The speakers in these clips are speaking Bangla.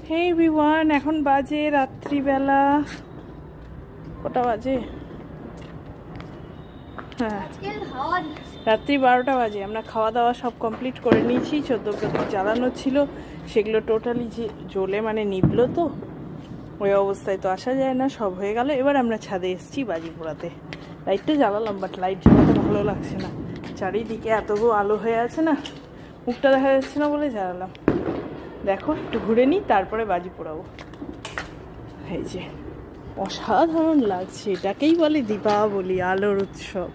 হে এভরিওয়ান, এখন বাজে রাত্রিবেলা কটা বাজে? হ্যাঁ, রাত্রি 12টা বাজে। আমরা খাওয়া দাওয়া সব কমপ্লিট করে নিয়েছি। 14 প্রদীপ জ্বালানো ছিল, সেগুলো টোটালি জ্বলে মানে নিবলো, তো ওই অবস্থায় তো আসা যায় না। সব হয়ে গেল, এবার আমরা ছাদে এসেছি বাজি পোড়াতে। লাইটটা জ্বালালাম, বাট লাইট জ্বালাতে ভালো লাগছে না, চারিদিকে এতগুলো আলো হয়ে আছে না, মুখটা দেখা যাচ্ছে না বলে জ্বালালাম। দেখো, একটু ঘুরে নিই, তারপরে বাজি পোড়াবো। এই যে অসাধারণ লাগছে, এটাকেই বলে দীপাবলি, আলোর উৎসব।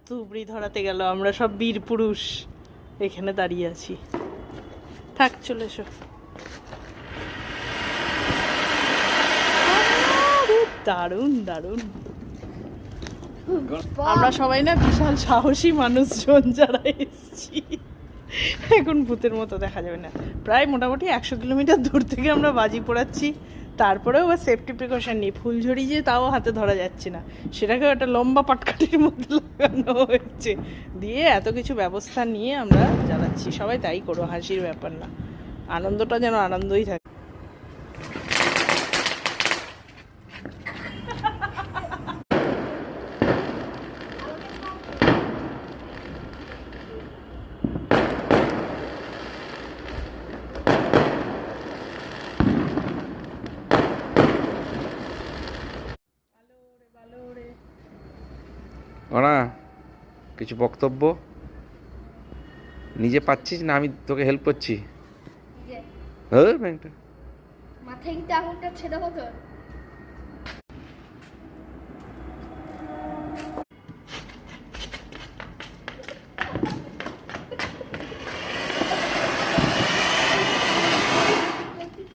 তুবড়ি ধরাতে গেল, আমরা সব বীর পুরুষ এখানে দাঁড়িয়ে আছি। থাক, চলে এসো। দারুণ দারুণ। আমরা সবাই না বিশাল সাহসী মানুষজন যারা এসেছি। এখন ভূতের মতো দেখা যাবে না। প্রায় মোটামুটি 100 কিলোমিটার দূর থেকে আমরা বাজি পোড়াচ্ছি, তারপরেও সেফটি প্রিকশন নিই। ফুলঝড়ি যে তাও হাতে ধরা যাচ্ছে না, সেটাকেও একটা লম্বা পাটকাঠির মধ্যে লাগানো হয়েছে, দিয়ে এত কিছু ব্যবস্থা নিয়ে আমরা জ্বালাচ্ছি। সবাই তাই করো, হাসির ব্যাপার না, আনন্দটা যেন আনন্দই থাকে। ওরা কিছু বক্তব্য নিজে পাচ্ছিস না আমি তোকে হেল্প করছি? হ্যাঁ, মাথায় কিন্তু আঙুলটা ছেড়ে হতো।